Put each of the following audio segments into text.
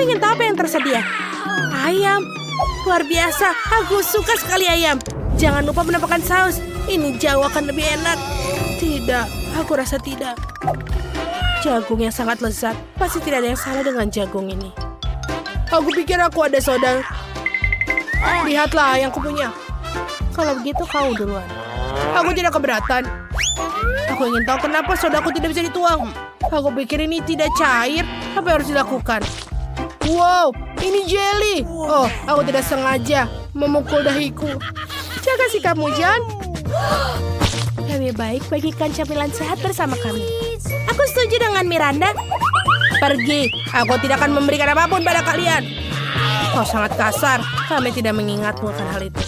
ingin tahu apa yang tersedia. Ayam. Luar biasa, aku suka sekali ayam. Jangan lupa menambahkan saus. Ini jauh akan lebih enak. Tidak, aku rasa tidak. Jagung yang sangat lezat. Pasti tidak ada yang salah dengan jagung ini. Aku pikir aku ada soda. Lihatlah yang kupunya. Kalau begitu kau duluan. Aku tidak keberatan. Aku ingin tahu kenapa sodaku tidak bisa dituang. Aku pikir ini tidak cair. Apa yang harus dilakukan? Wow, ini jelly. Oh, aku tidak sengaja memukul dahiku. Jaga sikapmu, John. Lebih baik bagikan camilan sehat bersama kami. Aku setuju dengan Miranda. Pergi, aku tidak akan memberikan apapun pada kalian. Kau sangat kasar. Kami tidak mengingatmu akan hal itu.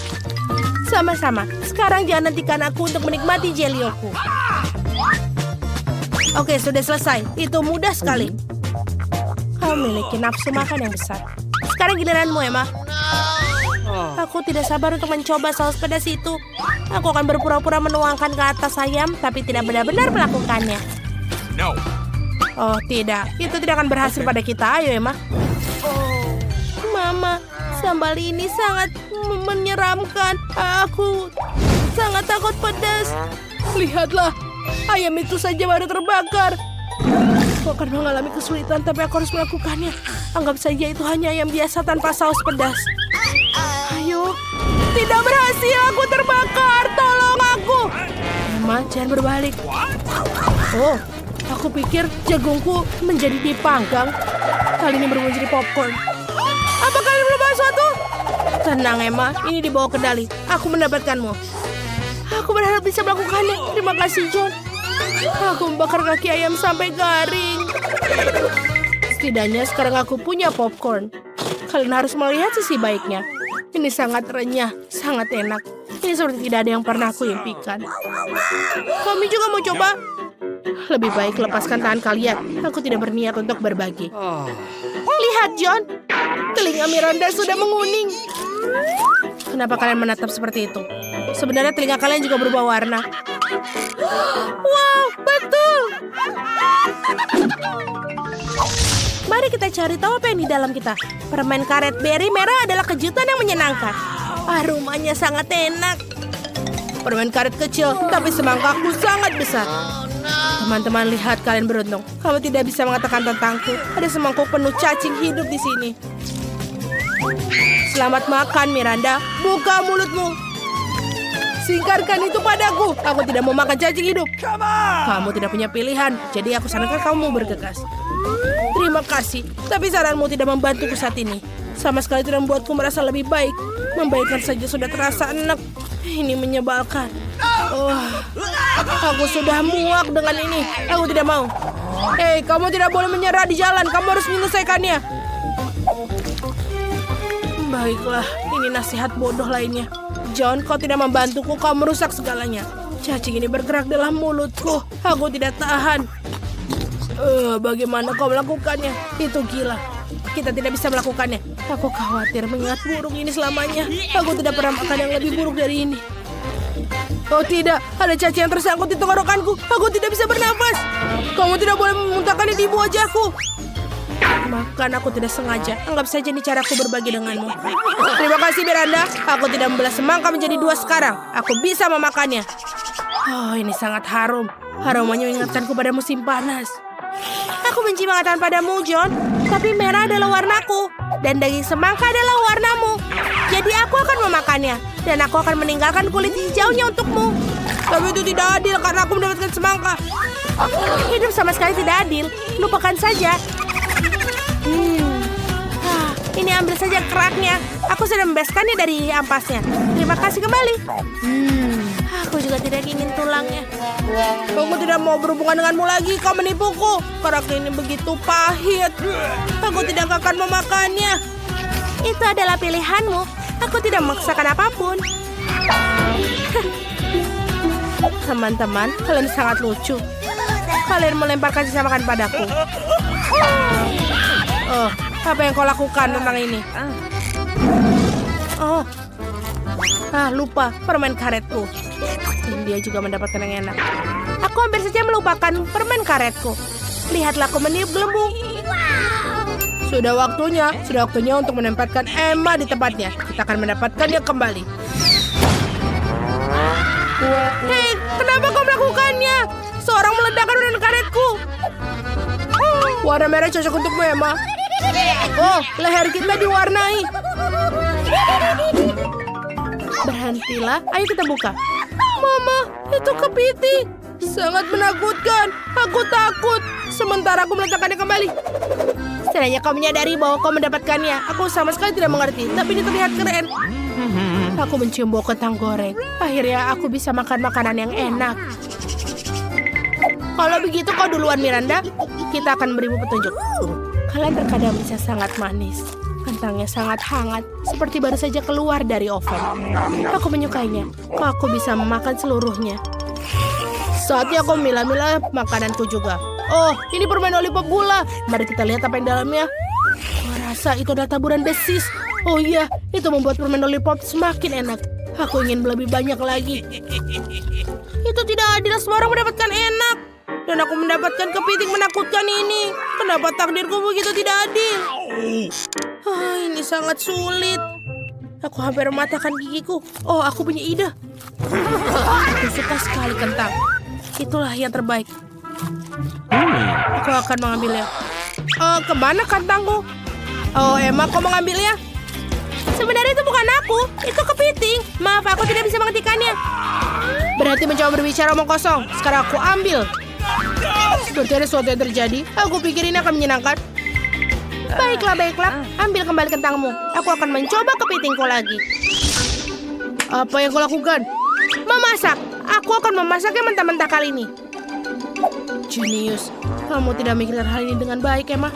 Sama-sama. Sekarang jangan hentikan aku untuk menikmati jelly-ku. Oke, sudah selesai. Itu mudah sekali. Kau memiliki nafsu makan yang besar. Sekarang giliranmu, Emma. Aku tidak sabar untuk mencoba saus pedas itu. Aku akan berpura-pura menuangkan ke atas ayam, tapi tidak benar-benar melakukannya. No. Oh, tidak. Itu tidak akan berhasil pada kita. Ayo, Emma. Mama, sambal ini sangat menyeramkan. Aku sangat takut pedas. Lihatlah, ayam itu saja baru terbakar. Aku akan mengalami kesulitan, tapi aku harus melakukannya. Anggap saja itu hanya ayam biasa tanpa saus pedas. Ayo. Tidak berhasil, aku terbakar. Tolong aku. Emma, jangan berbalik. Oh, aku pikir jagungku menjadi dipanggang. Kali ini berubah menjadi popcorn. Apa kalian belum bahas sesuatu? Tenang, Emma. Ini di bawah kendali. Aku mendapatkanmu. Aku berharap bisa melakukannya. Terima kasih, John. Aku membakar kaki ayam sampai garing. Setidaknya sekarang aku punya popcorn. Kalian harus melihat sisi baiknya. Ini sangat renyah, sangat enak. Ini seperti tidak ada yang pernah aku impikan. Kami juga mau coba. Lebih baik lepaskan tangan kalian. Aku tidak berniat untuk berbagi. Lihat, John. Telinga Miranda sudah menguning. Kenapa kalian menatap seperti itu? Sebenarnya telinga kalian juga berubah warna. Wow, betul. Mari kita cari tahu apa yang di dalam kita. Permen karet berry merah adalah kejutan yang menyenangkan. Aromanya sangat enak. Permen karet kecil, tapi semangkaku sangat besar. Teman-teman, lihat, kalian beruntung. Kamu tidak bisa mengatakan tentangku. Ada semangkuk penuh cacing hidup di sini. Selamat makan, Miranda. Buka mulutmu. Singkarkan itu padaku. Aku tidak mau makan cacing hidup. Kamu tidak punya pilihan, jadi aku sarankan kamu bergegas. Terima kasih, tapi saranmu tidak membantuku saat ini. Sama sekali tidak membuatku merasa lebih baik. Membaikkan saja sudah terasa enak. Ini menyebalkan. Aku sudah muak dengan ini. Aku tidak mau. Hei, kamu tidak boleh menyerah di jalan. Kamu harus menyelesaikannya. Baiklah, ini nasihat bodoh lainnya. John, kau tidak membantuku, kau merusak segalanya. Cacing ini bergerak dalam mulutku. Aku tidak tahan. Bagaimana kau melakukannya? Itu gila. Kita tidak bisa melakukannya. Aku khawatir mengingat burung ini selamanya. Aku tidak pernah makan yang lebih buruk dari ini. Oh tidak, ada cacing yang tersangkut di tenggorokanku. Aku tidak bisa bernafas. Kamu tidak boleh memuntahkannya di ibu wajahku. Makan aku tidak sengaja. Anggap saja ini caraku berbagi denganmu. Terima kasih, Miranda. Aku tidak membelah semangka menjadi dua sekarang. Aku bisa memakannya. Oh, ini sangat harum. Aromanya mengingatkanku pada musim panas. Aku benci mengatakan padamu, John. Tapi merah adalah warnaku. Dan daging semangka adalah warnamu. Jadi aku akan memakannya. Dan aku akan meninggalkan kulit hijaunya untukmu. Tapi itu tidak adil karena aku mendapatkan semangka. Hidup sama sekali tidak adil. Lupakan saja. Ini ambil saja keraknya. Aku sudah membebaskannya dari ampasnya. Terima kasih kembali. Aku juga tidak ingin tulangnya. Aku tidak mau berhubungan denganmu lagi. Kau menipuku. Kerak ini begitu pahit. Aku tidak akan memakannya. Itu adalah pilihanmu. Aku tidak memaksakan apapun. Teman-teman, kalian sangat lucu. Kalian melemparkan sisa makan padaku. Oh, apa yang kau lakukan tentang ini? Lupa permen karetku. Dia juga mendapatkan yang enak. Aku hampir saja melupakan permen karetku. Lihatlah, aku meniup gelembung. Sudah waktunya untuk menempatkan Emma di tempatnya. Kita akan mendapatkannya kembali. Hei, kenapa kau melakukannya? Seorang meledakkan udang karetku. Warna merah cocok untukmu, Emma. Oh, leher kita diwarnai. Berhentilah, ayo kita buka. Mama, itu kepiting. Sangat menakutkan. Aku takut. Sementara aku meletakkannya kembali. Setidaknya kau menyadari bahwa kau mendapatkannya. Aku sama sekali tidak mengerti, tapi ini terlihat keren. Aku mencium bau kentang goreng. Akhirnya aku bisa makan makanan yang enak. Kalau begitu kau duluan, Miranda. Kita akan berimu petunjuk. Kalian terkadang bisa sangat manis. Kentangnya sangat hangat, seperti baru saja keluar dari oven. Aku menyukainya. Aku bisa memakan seluruhnya. Saatnya aku memilah-milah makananku juga. Oh, ini permen lollipop gula. Mari kita lihat apa yang dalamnya. Aku rasa itu adalah taburan besis. Oh iya, itu membuat permen lollipop semakin enak. Aku ingin lebih banyak lagi. Itu tidak adil, semua orang mendapatkan enak. Dan aku mendapatkan kepiting menakutkan ini. Kenapa takdirku begitu tidak adil? Ini sangat sulit. Aku hampir mematahkan gigiku. Oh, aku punya ide. Aku suka sekali kentang. Itulah yang terbaik. Aku akan mengambilnya. Kemana kentangku? Oh, Emma, kau mengambilnya? Sebenarnya itu bukan aku. Itu kepiting. Maaf, aku tidak bisa menghentikannya. Berhenti mencoba berbicara omong kosong. Sekarang aku ambil. Seperti ada sesuatu yang terjadi. Aku pikir ini akan menyenangkan. Baiklah. Ambil kembali kentangmu. Aku akan mencoba kepitingku lagi. Apa yang kau lakukan? Memasak. Aku akan memasaknya mentah-mentah kali ini. Jenius. Kamu tidak memikirkan hal ini dengan baik, Emma.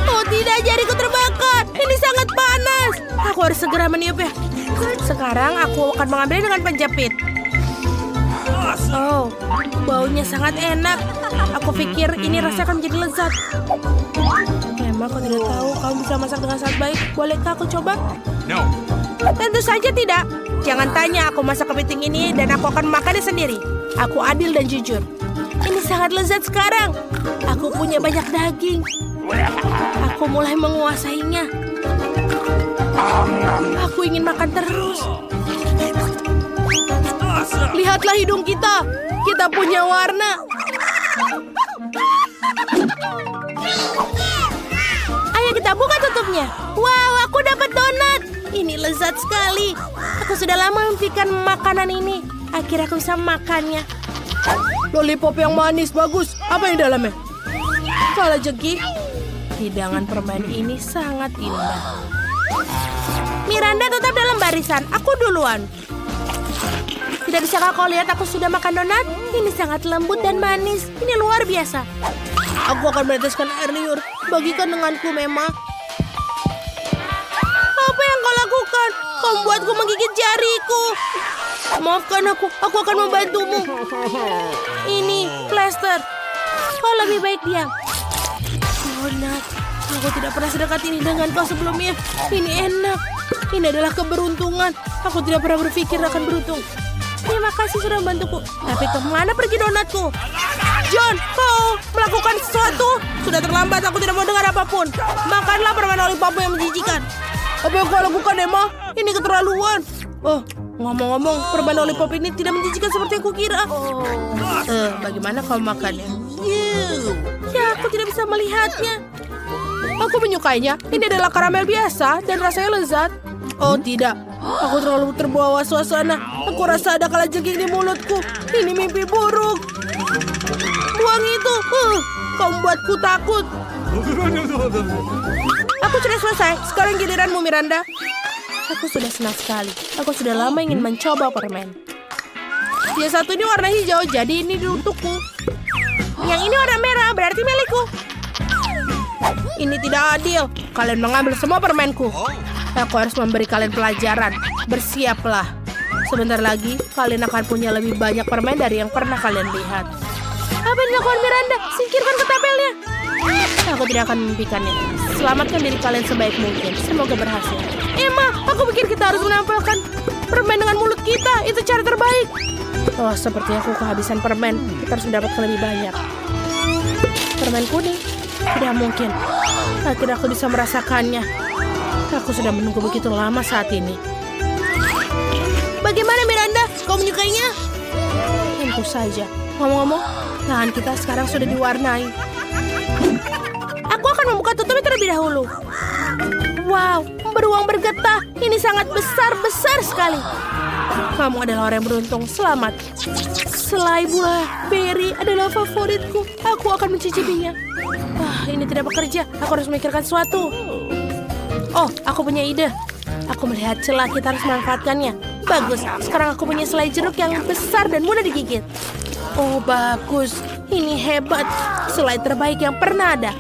Oh tidak, jariku terbakar. Ini sangat panas. Aku harus segera meniupnya. Sekarang aku akan mengambilnya dengan penjepit. Oh, baunya sangat enak. Aku pikir ini rasanya akan menjadi lezat. Emma, kau tidak tahu kamu bisa masak dengan sangat baik. Bolehkah aku coba? No. Tentu saja tidak. Jangan tanya, aku masak kepiting ini dan aku akan makannya sendiri. Aku adil dan jujur. Ini sangat lezat sekarang. Aku punya banyak daging. Aku mulai menguasainya. Aku ingin makan terus. Lihatlah hidung kita. Kita punya warna. Ayo kita buka tutupnya. Wow, aku dapat donat. Ini lezat sekali. Aku sudah lama memimpikan makanan ini. Akhirnya aku bisa makannya. Lollipop yang manis, bagus. Apa yang dalamnya? Kala jengki. Hidangan permen ini sangat indah. Miranda tetap dalam barisan. Aku duluan. Tidak bisakah kau lihat aku sudah makan donat? Ini sangat lembut dan manis. Ini luar biasa. Aku akan meneteskan air liur. Bagikan denganku, Mema. Apa yang kau lakukan? Kau membuatku menggigit jariku. Maafkan aku akan membantumu. Ini plester. Kau lebih baik diam. Donat. Aku tidak pernah sedekat ini dengan kau sebelumnya. Ini enak. Ini adalah keberuntungan. Aku tidak pernah berpikir akan beruntung. Terima kasih sudah membantuku. Tapi kemana pergi donatku? John, kau melakukan sesuatu. Sudah terlambat, aku tidak mau dengar apapun. Makanlah permen lollipopmu yang menjijikan. Apa yang kau lakukan, Emma? Ini keterlaluan. Oh, ngomong-ngomong, permen lollipop ini tidak menjijikan seperti yang kukira. Bagaimana kau makannya? Ya, aku tidak bisa melihatnya. Aku menyukainya. Ini adalah karamel biasa dan rasanya lezat. Oh tidak, aku terlalu terbawa suasana. Aku rasa ada kalajengking di mulutku. Ini mimpi buruk. Buang itu. Kau membuatku takut. Aku sudah selesai. Sekarang giliranmu, Miranda. Aku sudah senang sekali. Aku sudah lama ingin mencoba permen. Yang satu ini warna hijau, jadi ini untukku. Yang ini warna merah, berarti milikku. Ini tidak adil. Kalian mengambil semua permenku. Aku harus memberi kalian pelajaran. Bersiaplah. Sebentar lagi, kalian akan punya lebih banyak permen dari yang pernah kalian lihat. Apa yang dilakukan Miranda? Singkirkan ketapelnya. Aku tidak akan memimpikannya. Selamatkan diri kalian sebaik mungkin. Semoga berhasil. Emma, aku pikir kita harus menempelkan permen dengan mulut kita. Itu cara terbaik. Oh, seperti aku kehabisan permen. Kita harus mendapatkan lebih banyak. Permen kuning. Tidak mungkin. Akhirnya aku bisa merasakannya. Aku sudah menunggu begitu lama saat ini. Bagaimana Miranda? Kau menyukainya? Tentu saja. Ngomong-ngomong, tangan kita sekarang sudah diwarnai. Aku akan membuka tutupnya terlebih dahulu. Wow, beruang bergetah. Ini sangat besar sekali. Kamu adalah orang yang beruntung. Selamat. Selai buah beri adalah favoritku. Aku akan mencicipinya. Ini tidak bekerja. Aku harus memikirkan sesuatu. Oh, aku punya ide. Aku melihat celah, kita harus memanfaatkannya. Bagus, sekarang aku punya selai jeruk yang besar dan mudah digigit. Oh, bagus. Ini hebat. Selai terbaik yang pernah ada.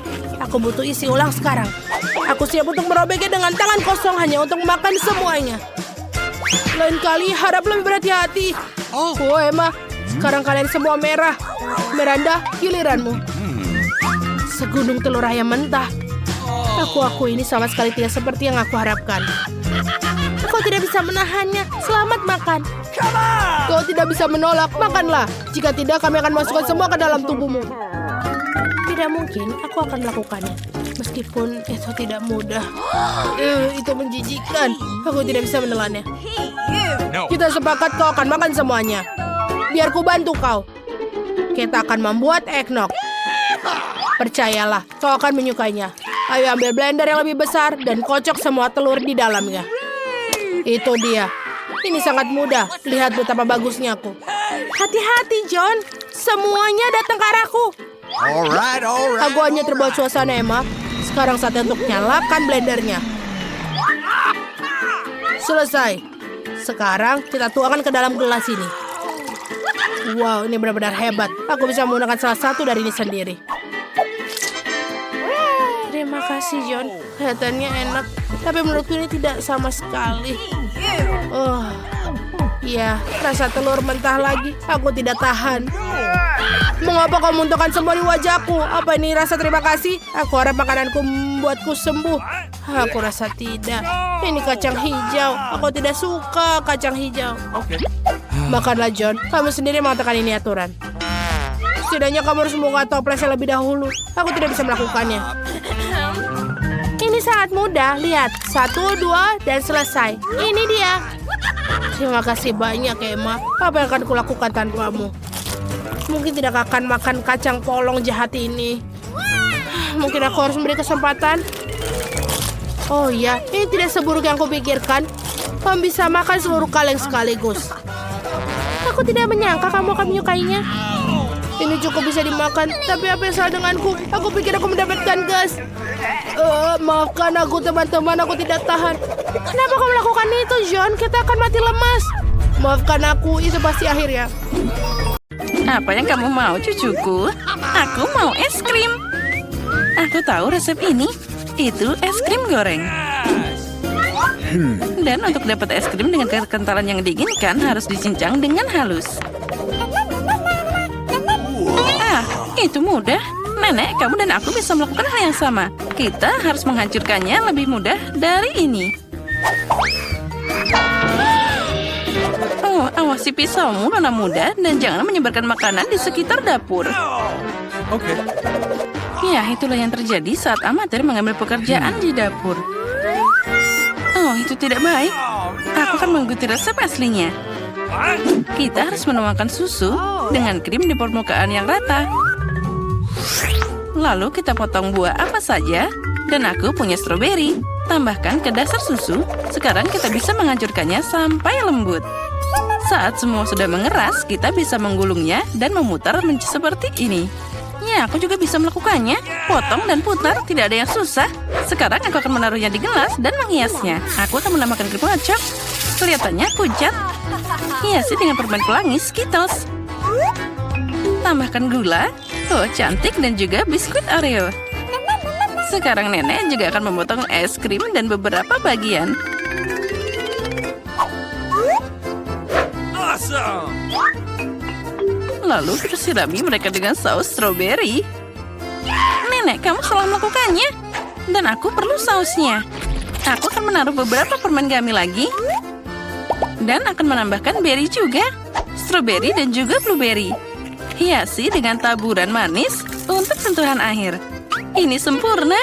Aku butuh isi ulang sekarang. Aku siap untuk merobeknya dengan tangan kosong hanya untuk makan semuanya. Lain kali harap lebih berhati-hati. Oh, Emma. Sekarang kalian semua merah. Miranda, giliranmu. Segunung telur ayam mentah. Aku ini sama sekali tidak seperti yang aku harapkan. Kau tidak bisa menahannya. Selamat makan. Kau tidak bisa menolak. Makanlah. Jika tidak, kami akan masukkan semua ke dalam tubuhmu. Tidak mungkin. Aku akan melakukannya. Meskipun itu tidak mudah. Itu menjijikkan. Aku tidak bisa menelannya. Kita sepakat kau akan makan semuanya. Biar ku bantu kau. Kita akan membuat eggnog. Percayalah, kau akan menyukainya. Ayo ambil blender yang lebih besar dan kocok semua telur di dalamnya. Itu dia. Ini sangat mudah. Lihat betapa bagusnya aku. Hati-hati, John. Semuanya datang ke arahku. Alright. Aku hanya terbuat suasana, Emma. Sekarang saatnya untuk nyalakan blendernya. Selesai. Sekarang kita tuangkan ke dalam gelas ini. Wow, ini benar-benar hebat. Aku bisa menggunakan salah satu dari ini sendiri. Terima kasih, John. Kelihatannya enak. Tapi menurutku ini tidak sama sekali. Ya, rasa telur mentah lagi. Aku tidak tahan. Mengapa kau munculkan semua di wajahku? Apa ini rasa terima kasih? Aku harap makananku membuatku sembuh. Aku rasa tidak. Ini kacang hijau. Aku tidak suka kacang hijau. Makanlah, John. Kamu sendiri mengatakan ini aturan. Setidaknya kamu harus membuka toplesnya lebih dahulu. Aku tidak bisa melakukannya. Ini sangat mudah. Lihat. 1, 2, dan selesai. Ini dia. Terima kasih banyak, Emma. Apa yang akan kulakukan tanpamu? Mungkin tidak akan makan kacang polong jahat ini. Mungkin aku harus memberi kesempatan. Oh iya, ini tidak seburuk yang kupikirkan. Kamu bisa makan seluruh kaleng sekaligus. Aku tidak menyangka kamu akan menyukainya. Ini cukup bisa dimakan, tapi apa yang salah denganku? Aku pikir aku mendapatkan gas. Maafkan aku, teman-teman, aku tidak tahan. Kenapa kamu melakukan itu, John? Kita akan mati lemas. Maafkan aku, itu pasti akhirnya. Apa yang kamu mau, cucuku? Aku mau es krim. Aku tahu resep ini. Itu es krim goreng. Dan untuk dapat es krim dengan kekentalan yang diinginkan harus dicincang dengan halus. Itu mudah. Nenek, kamu dan aku bisa melakukan hal yang sama. Kita harus menghancurkannya lebih mudah dari ini. Awasi pisaumu, nona muda, dan jangan menyebarkan makanan di sekitar dapur. Oke. Ya, itulah yang terjadi saat amatir mengambil pekerjaan di dapur. Oh, itu tidak baik. Aku akan mengikuti resep aslinya. Kita harus menuangkan susu dengan krim di permukaan yang rata. Lalu kita potong buah apa saja. Dan aku punya stroberi. Tambahkan ke dasar susu. Sekarang kita bisa menghancurkannya sampai lembut. Saat semua sudah mengeras, kita bisa menggulungnya dan memutar seperti ini. Ya, aku juga bisa melakukannya. Potong dan putar, tidak ada yang susah. Sekarang aku akan menaruhnya di gelas dan menghiasnya. Aku akan menambahkan krim kocok. Kelihatannya pucat. Hiasi dengan permen pelangi Skittles. Tambahkan gula. Oh, cantik, dan juga biskuit Oreo. Sekarang nenek juga akan memotong es krim dan beberapa bagian. Awesome. Lalu kita sirami mereka dengan saus stroberi. Nenek, kamu salah melakukannya. Dan aku perlu sausnya. Aku akan menaruh beberapa permen gummy lagi. Dan akan menambahkan berry juga. Stroberi dan juga blueberry. Hiasi dengan taburan manis untuk sentuhan akhir. Ini sempurna.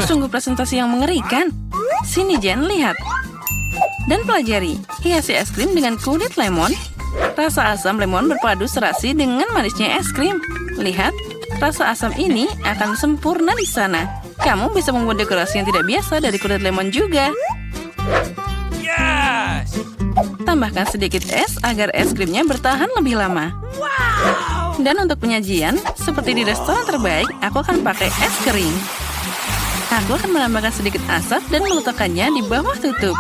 Sungguh presentasi yang mengerikan. Sini Jen, lihat. Dan pelajari. Hiasi es krim dengan kulit lemon. Rasa asam lemon berpadu serasi dengan manisnya es krim. Lihat, rasa asam ini akan sempurna di sana. Kamu bisa membuat dekorasi yang tidak biasa dari kulit lemon juga. Yes! Tambahkan sedikit es agar es krimnya bertahan lebih lama. Dan untuk penyajian, seperti di restoran terbaik, aku akan pakai es kering. Aku akan menambahkan sedikit asap dan meletakkannya di bawah tutup.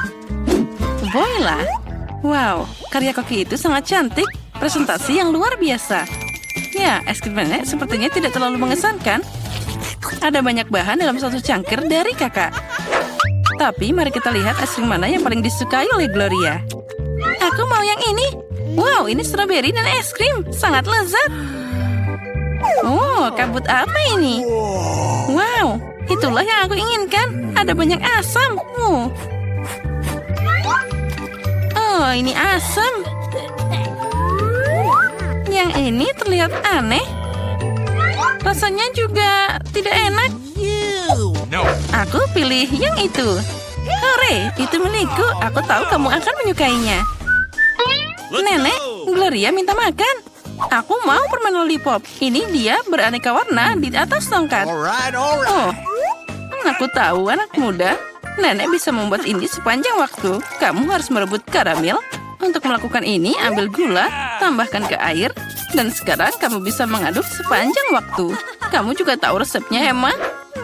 Voila! Wow, karya koki itu sangat cantik. Presentasi yang luar biasa. Ya, es krim nenek sepertinya tidak terlalu mengesankan. Ada banyak bahan dalam satu cangkir dari kakak. Tapi mari kita lihat es krim mana yang paling disukai oleh Gloria. Aku mau yang ini. Wow, ini stroberi dan es krim. Sangat lezat. Oh, kabut apa ini? Wow, itulah yang aku inginkan. Ada banyak asam. Oh, ini asam. Yang ini terlihat aneh. Rasanya juga tidak enak. No. Aku pilih yang itu. Hore, itu milikku. Aku tahu kamu akan menyukainya. Nenek, Gloria minta makan. Aku mau permen lollipop. Ini dia beraneka warna di atas tongkat. All right. Oh, aku tahu anak muda. Nenek bisa membuat ini sepanjang waktu. Kamu harus merebut karamel. Untuk melakukan ini, ambil gula, tambahkan ke air, dan sekarang kamu bisa mengaduk sepanjang waktu. Kamu juga tahu resepnya, Emma?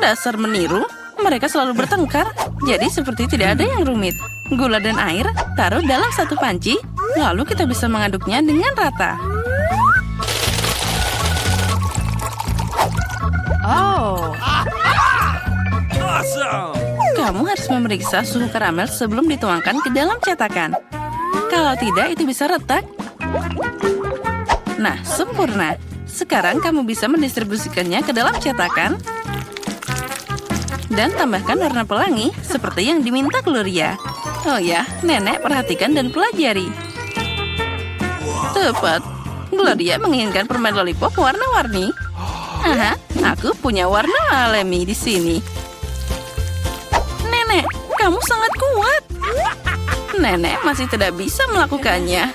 Dasar meniru. Mereka selalu bertengkar, jadi seperti tidak ada yang rumit. Gula dan air taruh dalam satu panci, lalu kita bisa mengaduknya dengan rata. Oh, Awesome! Kamu harus memeriksa suhu karamel sebelum dituangkan ke dalam cetakan. Kalau tidak, itu bisa retak. Nah, sempurna. Sekarang kamu bisa mendistribusikannya ke dalam cetakan. Dan tambahkan warna pelangi seperti yang diminta Gloria. Oh ya, nenek perhatikan dan pelajari. Tepat. Gloria menginginkan permen lollipop warna-warni. Aha, aku punya warna alami di sini. Nenek, kamu sangat kuat. Nenek masih tidak bisa melakukannya.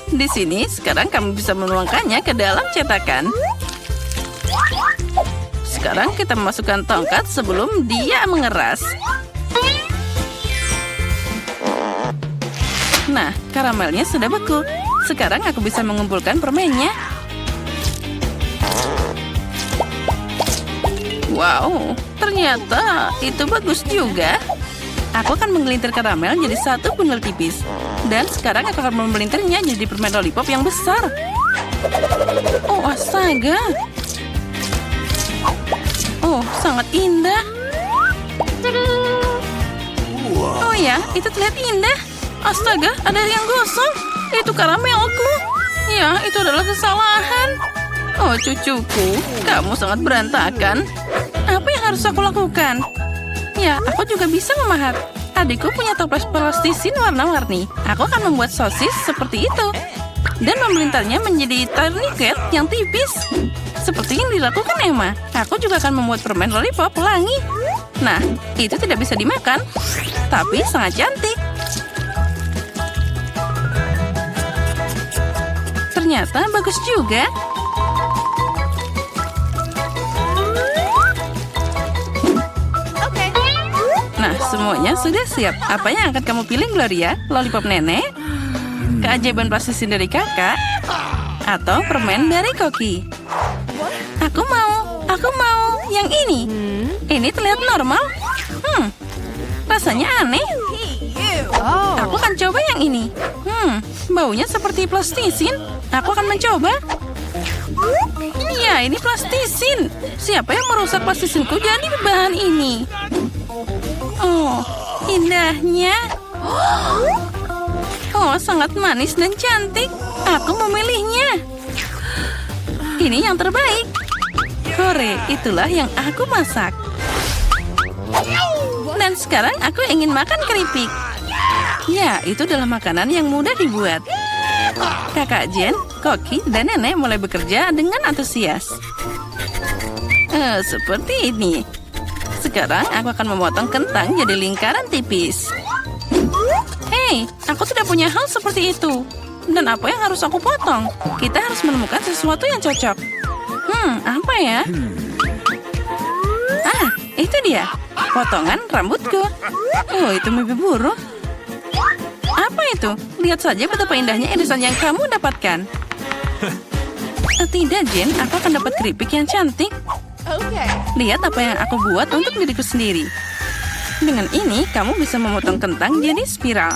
Di sini, sekarang kamu bisa menuangkannya ke dalam cetakan. Sekarang kita memasukkan tongkat sebelum dia mengeras. Nah, karamelnya sudah beku. Sekarang aku bisa mengumpulkan permennya. Wow, ternyata itu bagus juga. Aku akan menggelintir karamel jadi satu bundel tipis. Dan sekarang aku akan memelintirnya jadi permen lollipop yang besar. Oh, astaga. Oh, sangat indah. Oh ya, itu terlihat indah. Astaga, ada yang gosong. Itu karamelku. Ya, itu adalah kesalahan. Oh, cucuku, kamu sangat berantakan. Apa yang harus aku lakukan? Ya, aku juga bisa memahat. Adikku punya toples plastisin warna-warni. Aku akan membuat sosis seperti itu. Dan memelintarnya menjadi tourniquet yang tipis. Seperti yang dilakukan Emma. Aku juga akan membuat permen lollipop pelangi. Nah, itu tidak bisa dimakan. Tapi sangat cantik. Ternyata bagus juga. Nah, semuanya sudah siap. Apa yang akan kamu pilih, Gloria? Lollipop nenek? Keajaiban plastisin dari kakak? Atau permen dari koki? Aku mau yang ini. Ini terlihat normal. Rasanya aneh. Aku akan coba yang ini. Baunya seperti plastisin. Aku akan mencoba. Ya, ini plastisin. Siapa yang merusak plastisinku jadi bahan ini? Oh, indahnya. Oh, sangat manis dan cantik. Aku memilihnya. Ini yang terbaik. Hore, itulah yang aku masak. Dan sekarang aku ingin makan keripik. Ya, itu adalah makanan yang mudah dibuat. Kakak Jen, Koki dan nenek mulai bekerja dengan antusias. Seperti ini. Sekarang aku akan memotong kentang jadi lingkaran tipis. Hei, aku tidak punya hal seperti itu. Dan apa yang harus aku potong? Kita harus menemukan sesuatu yang cocok. Apa ya? Ah, itu dia. Potongan rambutku. Oh, itu mimpi buruk. Apa itu? Lihat saja betapa indahnya irisan yang kamu dapatkan. Tidak, Jen. Aku akan dapat keripik yang cantik. Lihat apa yang aku buat untuk diriku sendiri. Dengan ini, kamu bisa memotong kentang jadi spiral.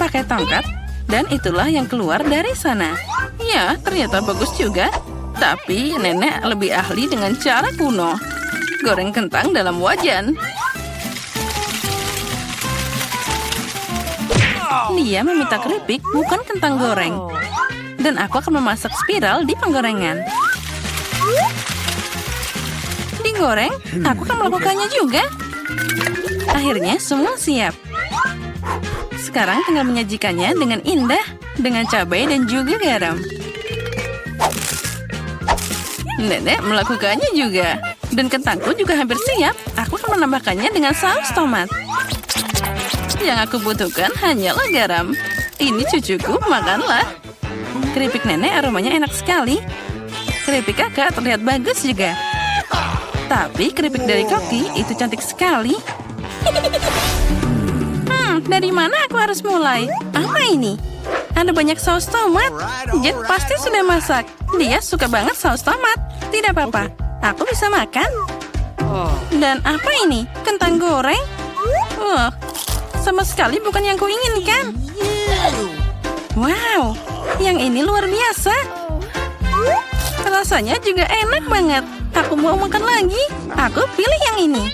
Pakai tongkat, dan itulah yang keluar dari sana. Ya, ternyata bagus juga. Tapi nenek lebih ahli dengan cara kuno. Goreng kentang dalam wajan. Dia meminta keripik, bukan kentang goreng. Dan aku akan memasak spiral di penggorengan. Digoreng, aku akan melakukannya juga. Akhirnya semua siap. Sekarang tinggal menyajikannya dengan indah, dengan cabai dan juga garam. Nenek melakukannya juga. Dan kentangku juga hampir siap. Aku akan menambahkannya dengan saus tomat. Yang aku butuhkan hanyalah garam. Ini cucuku, makanlah. Keripik nenek aromanya enak sekali. Keripik kakak terlihat bagus juga. Tapi keripik dari Koki itu cantik sekali. Dari mana aku harus mulai? Apa ini? Ada banyak saus tomat. Jet pasti sudah masak. Dia suka banget saus tomat. Tidak apa-apa, aku bisa makan. Dan apa ini? Kentang goreng? Wah, sama sekali bukan yang kuinginkan. Wow, yang ini luar biasa. Rasanya juga enak banget. Aku mau makan lagi. Aku pilih yang ini.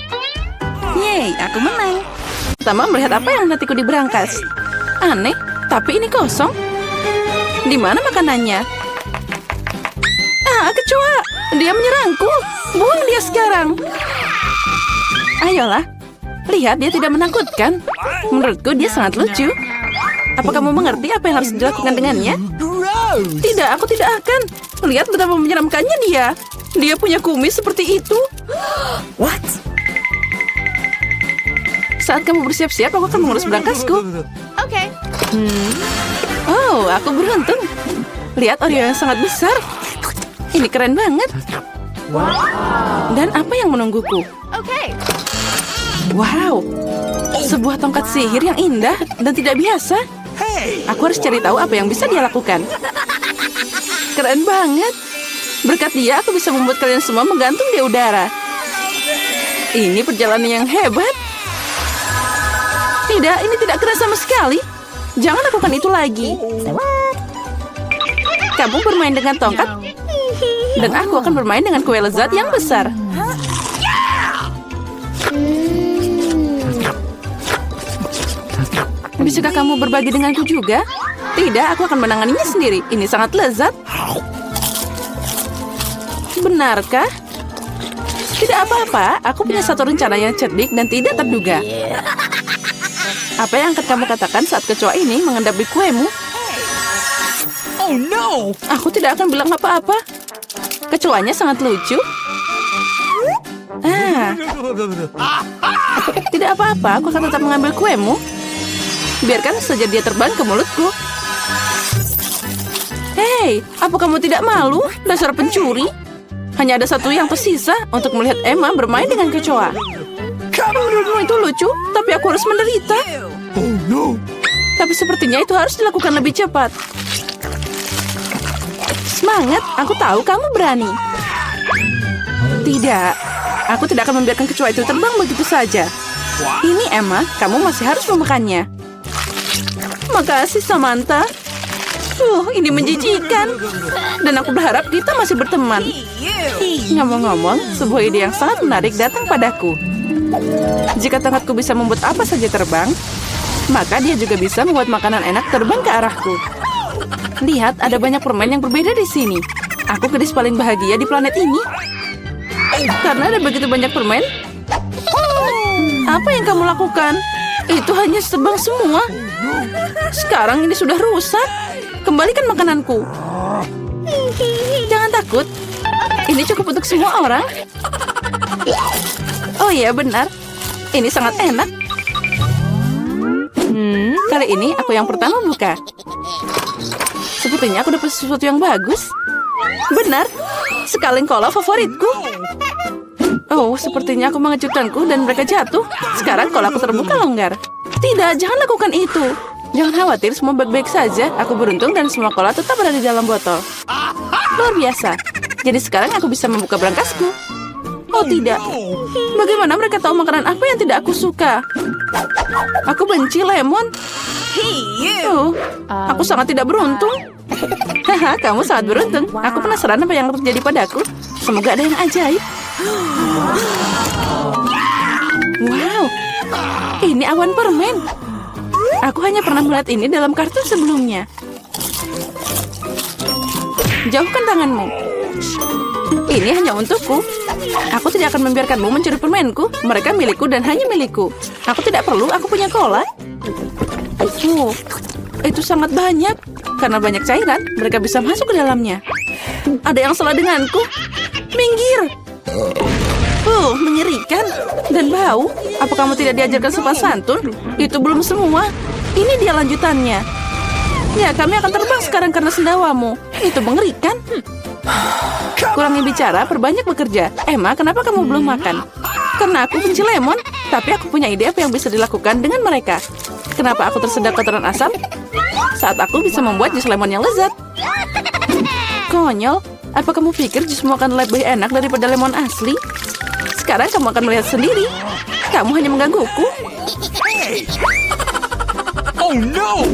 Yeay, aku menang. Pertama melihat apa yang nantiku di berangkas. Aneh, tapi ini kosong. Di mana makanannya? Kecoa. Dia menyerangku. Buang dia sekarang. Ayolah. Lihat, dia tidak menakutkan. Menurutku dia sangat lucu. Apa kamu mengerti apa yang harus dilakukan dengannya? Tidak, aku tidak akan. Lihat betapa menyeramkannya dia. Dia punya kumis seperti itu. What? Saat kamu bersiap-siap, aku akan mengurus berangkasku. Oh, aku beruntung. Lihat Oreo yang sangat besar. Ini keren banget. Dan apa yang menungguku? Wow, sebuah tongkat sihir yang indah dan tidak biasa. Aku harus cari tahu apa yang bisa dia lakukan. Keren banget. Berkat dia, aku bisa membuat kalian semua menggantung di udara. Ini perjalanan yang hebat. Tidak, ini tidak keras sama sekali. Jangan lakukan itu lagi. Kamu bermain dengan tongkat, dan aku akan bermain dengan kue lezat yang besar. Bisakah kamu berbagi denganku juga? Tidak, aku akan menanganinya sendiri. Ini sangat lezat. Benarkah? Tidak apa-apa, aku punya satu rencana yang cerdik dan tidak terduga. Apa yang akan kamu katakan saat kecoa ini mengendapi kuemu? Oh no! Aku tidak akan bilang apa-apa. Kecoanya sangat lucu. Tidak apa-apa, aku akan tetap mengambil kuemu. Biarkan saja dia terbang ke mulutku. Hei, apa kamu tidak malu? Dasar pencuri. Hanya ada satu yang tersisa untuk melihat Emma bermain dengan kecoa. Menurutmu itu lucu, tapi aku harus menderita. Oh no! Tapi sepertinya itu harus dilakukan lebih cepat. Semangat, aku tahu kamu berani. Tidak, aku tidak akan membiarkan kecoa itu terbang begitu saja. Ini Emma, kamu masih harus memakannya. Makasih Samantha. Ini menjijikan. Dan aku berharap kita masih berteman. Ngomong-ngomong, sebuah ide yang sangat menarik datang padaku. Jika tongkatku bisa membuat apa saja terbang, maka dia juga bisa membuat makanan enak terbang ke arahku. Lihat, ada banyak permen yang berbeda di sini. Aku gadis paling bahagia di planet ini. Karena ada begitu banyak permen. Apa yang kamu lakukan? Itu hanya terbang semua. Sekarang ini sudah rusak. kembalikan makananku. Jangan takut. Ini cukup untuk semua orang. Oh iya, benar. Ini sangat enak. Kali ini aku yang pertama buka. Sepertinya aku dapat sesuatu yang bagus. Benar, sekaleng cola favoritku. Oh, sepertinya aku mengejutkanku dan mereka jatuh. Sekarang cola aku terbuka longgar. Tidak, jangan lakukan itu. Jangan khawatir, semua baik-baik saja. Aku beruntung dan semua cola tetap ada di dalam botol. Luar biasa. Jadi sekarang aku bisa membuka berangkasku. Oh tidak. Bagaimana mereka tahu makanan apa yang tidak aku suka? Aku benci lemon. Oh, aku sangat tidak beruntung. Haha, kamu sangat beruntung. Aku penasaran apa yang terjadi padaku. Semoga ada yang ajaib. Wow, ini awan permen. Aku hanya pernah melihat ini dalam kartun sebelumnya. Jauhkan tanganmu. Ini hanya untukku. Aku tidak akan membiarkanmu mencuri permenku. Mereka milikku dan hanya milikku. Aku tidak perlu, aku punya cola. Itu sangat banyak. Karena banyak cairan, mereka bisa masuk ke dalamnya. Ada yang salah denganku. Minggir. Mengerikan. Dan bau. Apa kamu tidak diajarkan sopan santun? Itu belum semua. Ini dia lanjutannya. Ya, kami akan terbang sekarang karena sendawamu. Itu mengerikan. Kurangi bicara, perbanyak bekerja. Emma, kenapa kamu belum makan? Karena aku benci lemon. Tapi aku punya ide apa yang bisa dilakukan dengan mereka. Kenapa aku tersedak kotoran asam? Saat aku bisa membuat jus lemon yang lezat. Konyol, apa kamu pikir jusmu akan lebih enak daripada lemon asli? Sekarang kamu akan melihat sendiri. Kamu hanya menggangguku. Oh no!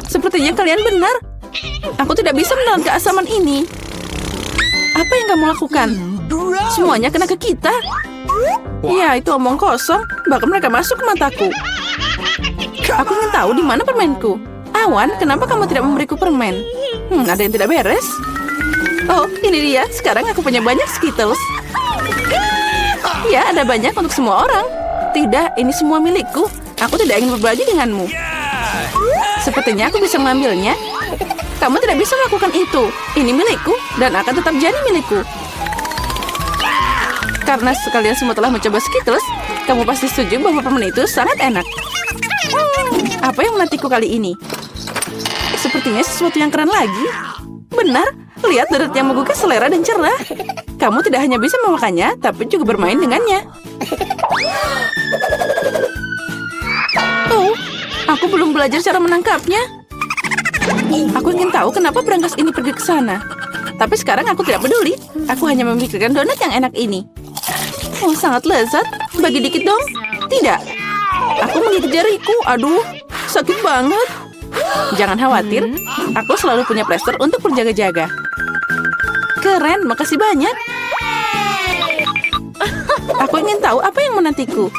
Sepertinya kalian benar. Aku tidak bisa menelan keasaman ini. Apa yang kamu lakukan? Semuanya kena ke kita. Ya, itu omong kosong. Bahkan mereka masuk ke mataku. Aku ingin tahu di mana permenku. Awan, kenapa kamu tidak memberiku permen? Ada yang tidak beres. Oh, ini dia. Sekarang aku punya banyak Skittles. Ya, ada banyak untuk semua orang. Tidak, ini semua milikku. Aku tidak ingin berbagi denganmu. Sepertinya aku bisa mengambilnya. Kamu tidak bisa melakukan itu. Ini milikku dan akan tetap jadi milikku. Karena sekalian semua telah mencoba Skittles, kamu pasti setuju bahwa permen itu sangat enak. Apa yang menantiku kali ini? Sepertinya sesuatu yang keren lagi. Benar, lihat deret yang menggugah selera dan cerah. Kamu tidak hanya bisa memakannya, tapi juga bermain dengannya. Oh, aku belum belajar cara menangkapnya. Aku ingin tahu kenapa berangkas ini pergi ke sana. Tapi sekarang aku tidak peduli. Aku hanya memikirkan donat yang enak ini. Oh, sangat lezat. Bagi dikit dong. Tidak. Aku menggigit jariku. Aduh, sakit banget. Jangan khawatir. Aku selalu punya plester untuk berjaga-jaga. Keren, makasih banyak. Aku ingin tahu apa yang menantiku.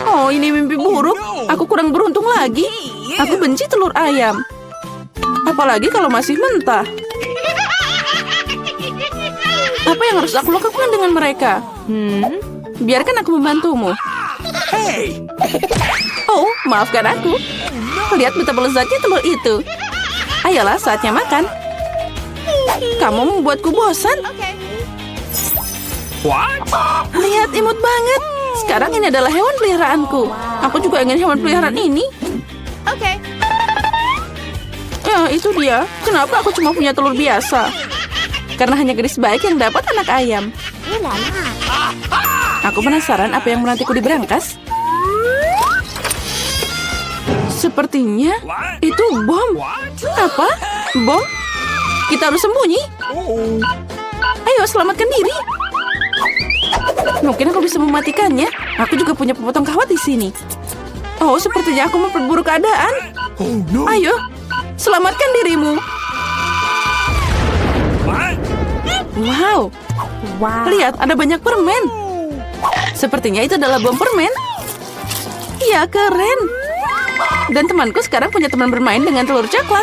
Oh, ini mimpi buruk. Aku kurang beruntung lagi. Aku benci telur ayam. Apalagi kalau masih mentah. Apa yang harus aku lakukan dengan mereka? Biarkan aku membantumu. Oh, maafkan aku. Lihat betapa lezatnya telur itu. Ayolah, saatnya makan. Kamu membuatku bosan. Lihat, imut banget. Sekarang ini adalah hewan peliharaanku. Aku juga ingin hewan peliharaan ini. Ya, itu dia. Kenapa aku cuma punya telur biasa? Karena hanya gadis baik yang dapat anak ayam. Aku penasaran apa yang menantiku di berangkas. Sepertinya itu bom. Apa? Bom? Kita harus sembunyi. Ayo, selamatkan diri. Mungkin aku bisa mematikannya. Aku juga punya pemotong kawat di sini. Oh, sepertinya aku memperburuk keadaan. Oh no! Ayo, selamatkan dirimu. Wow. Lihat, ada banyak permen. Sepertinya itu adalah bom permen. Ya, keren. Dan temanku sekarang punya teman bermain dengan telur coklat.